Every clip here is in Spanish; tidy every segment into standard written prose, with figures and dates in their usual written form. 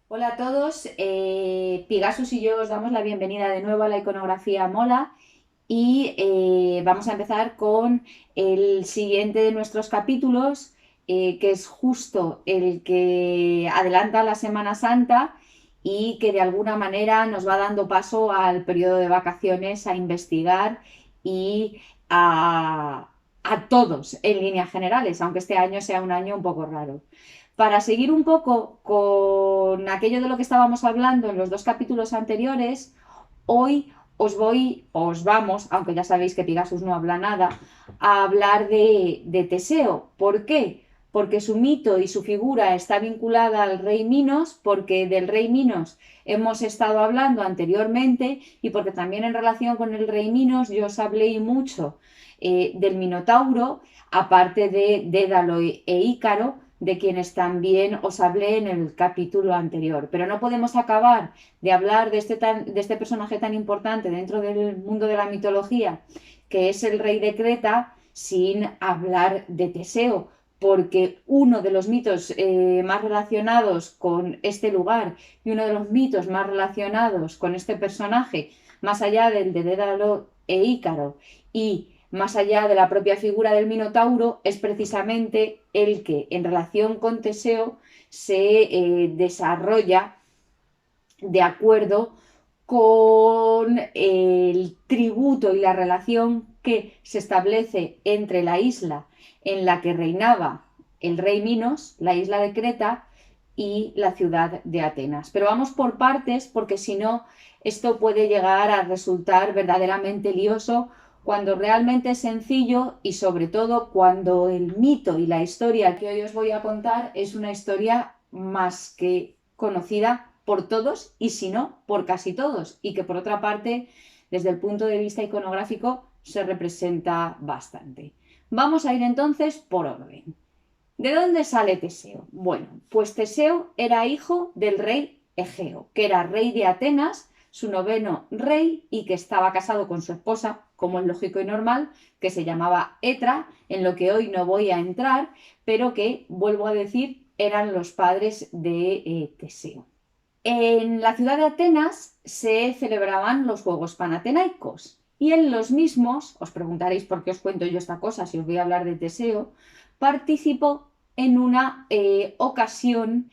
Hola a todos, Pigasus y yo os damos la bienvenida de nuevo a la iconografía Mola y vamos a empezar con el siguiente de nuestros capítulos, que es justo el que adelanta la Semana Santa y que de alguna manera nos va dando paso al periodo de vacaciones a investigar y a todos en líneas generales, aunque este año sea un año un poco raro. Para seguir un poco con aquello de lo que estábamos hablando en los dos capítulos anteriores, hoy os vamos, aunque ya sabéis que Pigasus no habla nada, a hablar de Teseo. ¿Por qué? Porque su mito y su figura está vinculada al rey Minos, porque del rey Minos hemos estado hablando anteriormente y porque también en relación con el rey Minos yo os hablé mucho del Minotauro, aparte de Dédalo e Ícaro, de quienes también os hablé en el capítulo anterior. Pero no podemos acabar de hablar de este personaje tan importante dentro del mundo de la mitología, que es el rey de Creta, sin hablar de Teseo, porque uno de los mitos más relacionados con este lugar y uno de los mitos más relacionados con este personaje, más allá del de Dédalo e Ícaro y más allá de la propia figura del Minotauro, es precisamente el que en relación con Teseo se desarrolla de acuerdo con el tributo y la relación que se establece entre la isla en la que reinaba el rey Minos, la isla de Creta, y la ciudad de Atenas. Pero vamos por partes, porque si no, esto puede llegar a resultar verdaderamente lioso, cuando realmente es sencillo y sobre todo cuando el mito y la historia que hoy os voy a contar es una historia más que conocida por todos y si no, por casi todos, y que por otra parte, desde el punto de vista iconográfico, se representa bastante. Vamos a ir entonces por orden. ¿De dónde sale Teseo? Bueno, pues Teseo era hijo del rey Egeo, que era rey de Atenas, su noveno rey, y que estaba casado con su esposa, como es lógico y normal, que se llamaba Etra, en lo que hoy no voy a entrar, pero que, vuelvo a decir, eran los padres de Teseo. En la ciudad de Atenas se celebraban los Juegos Panatenaicos y en los mismos, os preguntaréis por qué os cuento yo esta cosa si os voy a hablar de Teseo, participó en una ocasión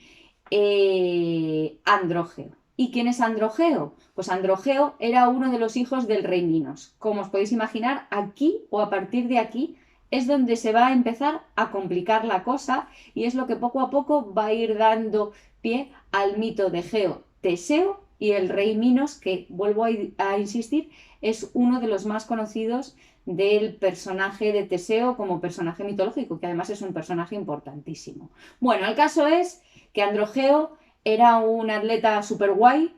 Andrógeo. ¿Y quién es Andrógeo? Pues Andrógeo era uno de los hijos del rey Minos. Como os podéis imaginar, aquí o a partir de aquí es donde se va a empezar a complicar la cosa y es lo que poco a poco va a ir dando pie al mito de Egeo, Teseo y el rey Minos, que, vuelvo a insistir, es uno de los más conocidos del personaje de Teseo como personaje mitológico, que además es un personaje importantísimo. Bueno, el caso es que Andrógeo era un atleta súper guay,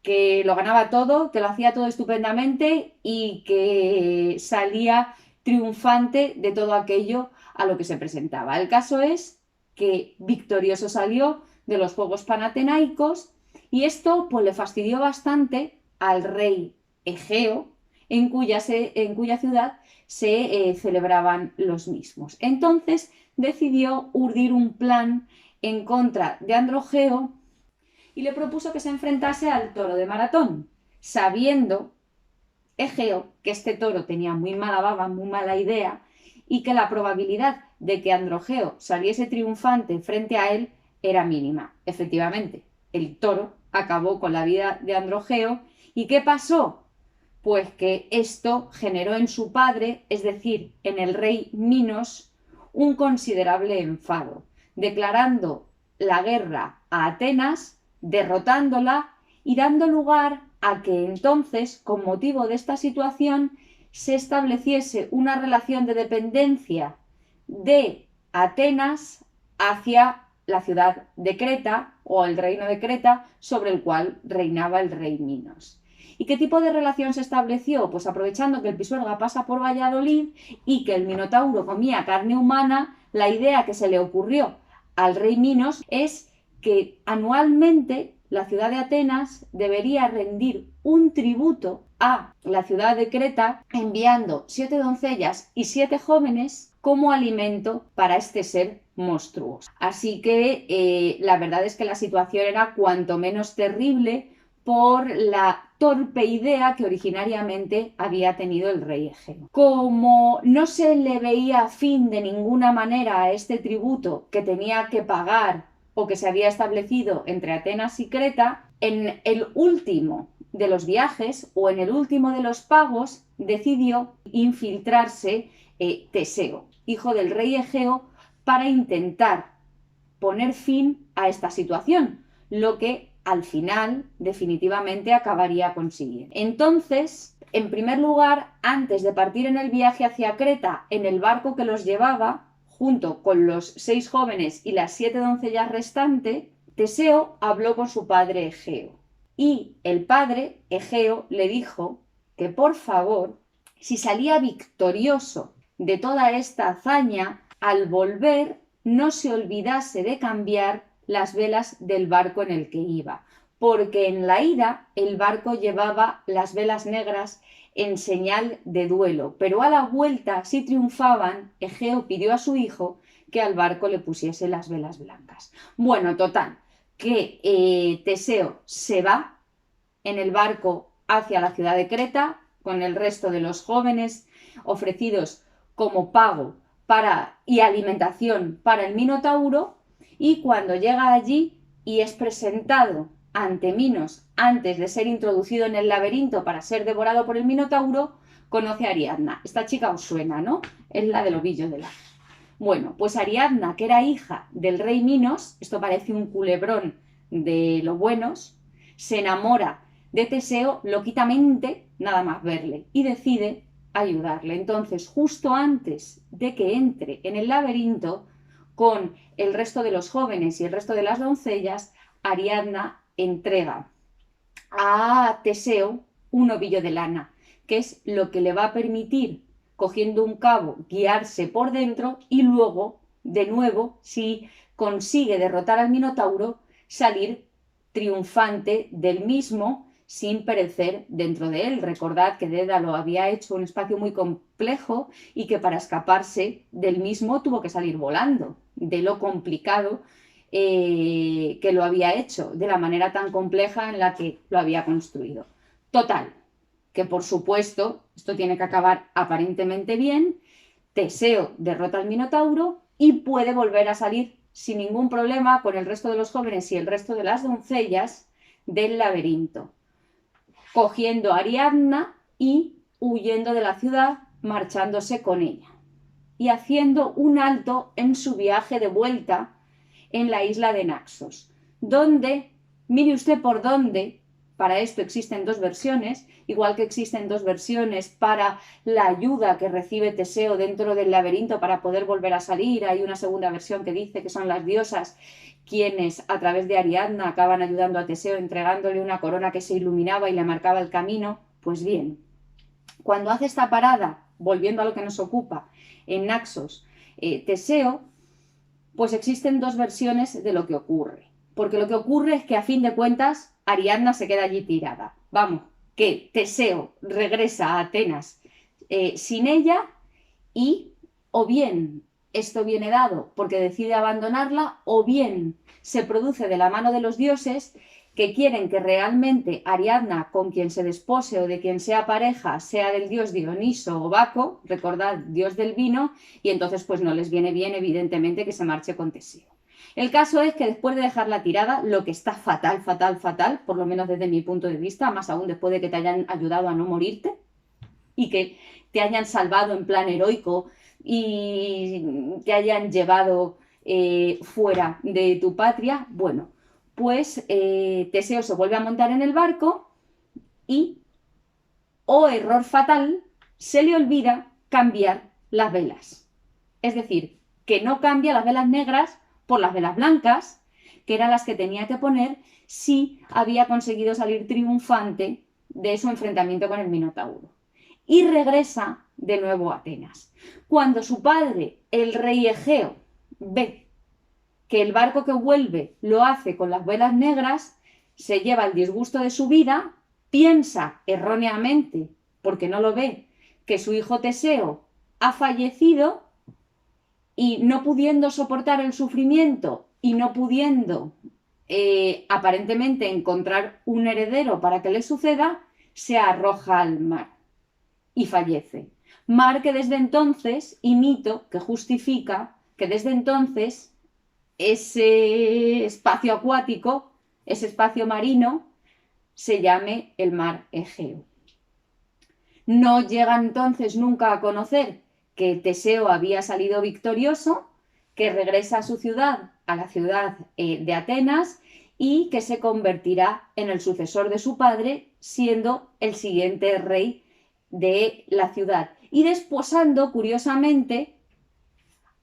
que lo ganaba todo, que lo hacía todo estupendamente y que salía triunfante de todo aquello a lo que se presentaba. El caso es que victorioso salió de los Juegos Panatenaicos y esto pues le fastidió bastante al rey Egeo, en cuya ciudad se celebraban los mismos. Entonces decidió urdir un plan en contra de Andrógeo y le propuso que se enfrentase al toro de Maratón, sabiendo Egeo que este toro tenía muy mala baba, muy mala idea, y que la probabilidad de que Andrógeo saliese triunfante frente a él era mínima. Efectivamente, el toro acabó con la vida de Andrógeo. ¿Y qué pasó? Pues que esto generó en su padre, es decir, en el rey Minos, un considerable enfado, declarando la guerra a Atenas, derrotándola y dando lugar a que entonces, con motivo de esta situación, se estableciese una relación de dependencia de Atenas hacia la ciudad de Creta o el reino de Creta, sobre el cual reinaba el rey Minos. ¿Y qué tipo de relación se estableció? Pues aprovechando que el Pisuerga pasa por Valladolid y que el Minotauro comía carne humana, la idea que se le ocurrió al rey Minos es que anualmente la ciudad de Atenas debería rendir un tributo a la ciudad de Creta enviando 7 doncellas y 7 jóvenes como alimento para este ser monstruoso. Así que la verdad es que la situación era cuanto menos terrible por la torpe idea que originariamente había tenido el rey Egeo. Como no se le veía fin de ninguna manera a este tributo que tenía que pagar o que se había establecido entre Atenas y Creta, en el último de los viajes o en el último de los pagos decidió infiltrarse Teseo, hijo del rey Egeo, para intentar poner fin a esta situación, lo que al final definitivamente acabaría consiguiendo. Entonces, en primer lugar, antes de partir en el viaje hacia Creta en el barco que los llevaba, junto con los 6 jóvenes y las 7 doncellas restantes, Teseo habló con su padre Egeo. Y el padre Egeo le dijo que por favor, si salía victorioso de toda esta hazaña, al volver no se olvidase de cambiar las velas del barco en el que iba, porque en la ida el barco llevaba las velas negras en señal de duelo, pero a la vuelta, si triunfaban, Egeo pidió a su hijo que al barco le pusiese las velas blancas. Bueno, total, que Teseo se va en el barco hacia la ciudad de Creta con el resto de los jóvenes ofrecidos como pago y alimentación para el Minotauro, y cuando llega allí y es presentado ante Minos antes de ser introducido en el laberinto para ser devorado por el Minotauro, conoce a Ariadna. Esta chica os suena, ¿no? Es la del ovillo de la... Bueno, pues Ariadna, que era hija del rey Minos, esto parece un culebrón de los buenos, se enamora de Teseo loquitamente, nada más verle, y decide ayudarle. Entonces, justo antes de que entre en el laberinto, con el resto de los jóvenes y el resto de las doncellas, Ariadna entrega a Teseo un ovillo de lana, que es lo que le va a permitir, cogiendo un cabo, guiarse por dentro y luego, de nuevo, si consigue derrotar al Minotauro, salir triunfante del mismo sin perecer dentro de él. Recordad que Dédalo había hecho un espacio muy complejo y que para escaparse del mismo tuvo que salir volando, de lo complicado que lo había hecho, de la manera tan compleja en la que lo había construido. Total, que por supuesto, esto tiene que acabar aparentemente bien, Teseo derrota al Minotauro y puede volver a salir sin ningún problema con el resto de los jóvenes y el resto de las doncellas del laberinto, cogiendo a Ariadna y huyendo de la ciudad, marchándose con ella y haciendo un alto en su viaje de vuelta en la isla de Naxos, donde, mire usted por dónde, para esto existen 2 versiones, igual que existen 2 versiones para la ayuda que recibe Teseo dentro del laberinto para poder volver a salir. Hay una segunda versión que dice que son las diosas quienes a través de Ariadna acaban ayudando a Teseo entregándole una corona que se iluminaba y le marcaba el camino. Pues bien, cuando hace esta parada, volviendo a lo que nos ocupa, en Naxos, Teseo, pues existen 2 versiones de lo que ocurre. Porque lo que ocurre es que a fin de cuentas Ariadna se queda allí tirada. Vamos, que Teseo regresa a Atenas sin ella y o bien esto viene dado porque decide abandonarla o bien se produce de la mano de los dioses que quieren que realmente Ariadna, con quien se despose o de quien sea pareja, sea del dios Dioniso o Baco, recordad, dios del vino, y entonces pues no les viene bien evidentemente que se marche con Teseo. El caso es que después de dejarla tirada, lo que está fatal, por lo menos desde mi punto de vista, más aún después de que te hayan ayudado a no morirte y que te hayan salvado en plan heroico y te hayan llevado fuera de tu patria, bueno, pues Teseo se vuelve a montar en el barco y, oh error fatal, se le olvida cambiar las velas. Es decir, que no cambia las velas negras por las velas blancas, que eran las que tenía que poner si había conseguido salir triunfante de su enfrentamiento con el Minotauro y regresa de nuevo a Atenas. Cuando su padre, el rey Egeo, ve que el barco que vuelve lo hace con las velas negras, se lleva el disgusto de su vida, piensa erróneamente, porque no lo ve, que su hijo Teseo ha fallecido y no pudiendo soportar el sufrimiento y no pudiendo aparentemente encontrar un heredero para que le suceda, se arroja al mar y fallece. Mar que desde entonces, y mito que justifica que desde entonces ese espacio acuático, ese espacio marino, se llame el mar Egeo. No llega entonces nunca a conocer que Teseo había salido victorioso, que regresa a su ciudad, a la ciudad de Atenas, y que se convertirá en el sucesor de su padre, siendo el siguiente rey de la ciudad. Y desposando, curiosamente,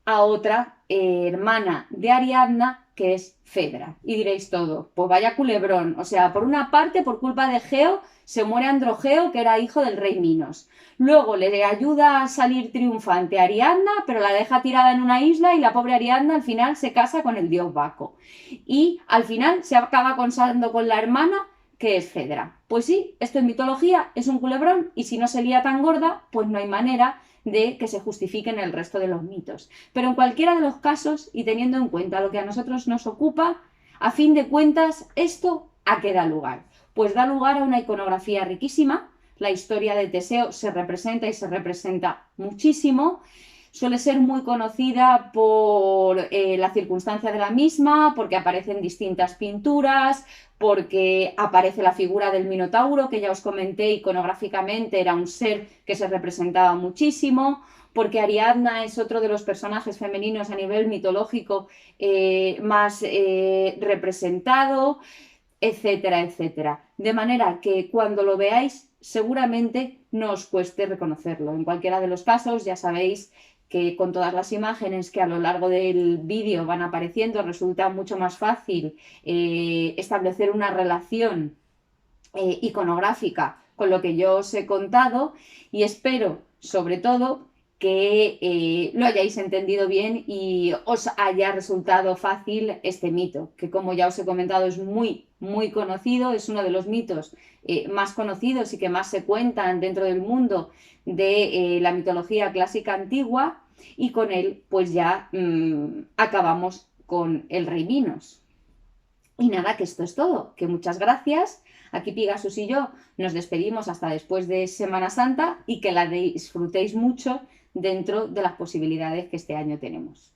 a otra hermana de Ariadna, que es Fedra. Y diréis todo, pues vaya culebrón. O sea, por una parte, por culpa de Geo, se muere Androgeo, que era hijo del rey Minos. Luego le ayuda a salir triunfante a Ariadna, pero la deja tirada en una isla y la pobre Ariadna al final se casa con el dios Baco. Y al final se acaba casando con la hermana, que es Fedra. Pues sí, esto es mitología, es un culebrón, y si no se lía tan gorda, pues no hay manera de que se justifiquen el resto de los mitos. Pero en cualquiera de los casos, y teniendo en cuenta lo que a nosotros nos ocupa, a fin de cuentas, ¿esto a qué da lugar? Pues da lugar a una iconografía riquísima. La historia de Teseo se representa y se representa muchísimo. Suele ser muy conocida por la circunstancia de la misma, porque aparecen distintas pinturas, porque aparece la figura del Minotauro, que ya os comenté iconográficamente, era un ser que se representaba muchísimo, porque Ariadna es otro de los personajes femeninos a nivel mitológico más representado, etcétera, etcétera. De manera que cuando lo veáis, seguramente no os cueste reconocerlo. En cualquiera de los casos, ya sabéis que con todas las imágenes que a lo largo del vídeo van apareciendo, resulta mucho más fácil establecer una relación iconográfica con lo que yo os he contado, y espero, sobre todo, que lo hayáis entendido bien y os haya resultado fácil este mito, que como ya os he comentado es muy, muy conocido, es uno de los mitos más conocidos y que más se cuentan dentro del mundo de la mitología clásica antigua, y con él pues ya acabamos con el rey Minos. Y nada, que esto es todo, que muchas gracias. Aquí Pigasus y yo nos despedimos hasta después de Semana Santa y que la disfrutéis mucho dentro de las posibilidades que este año tenemos.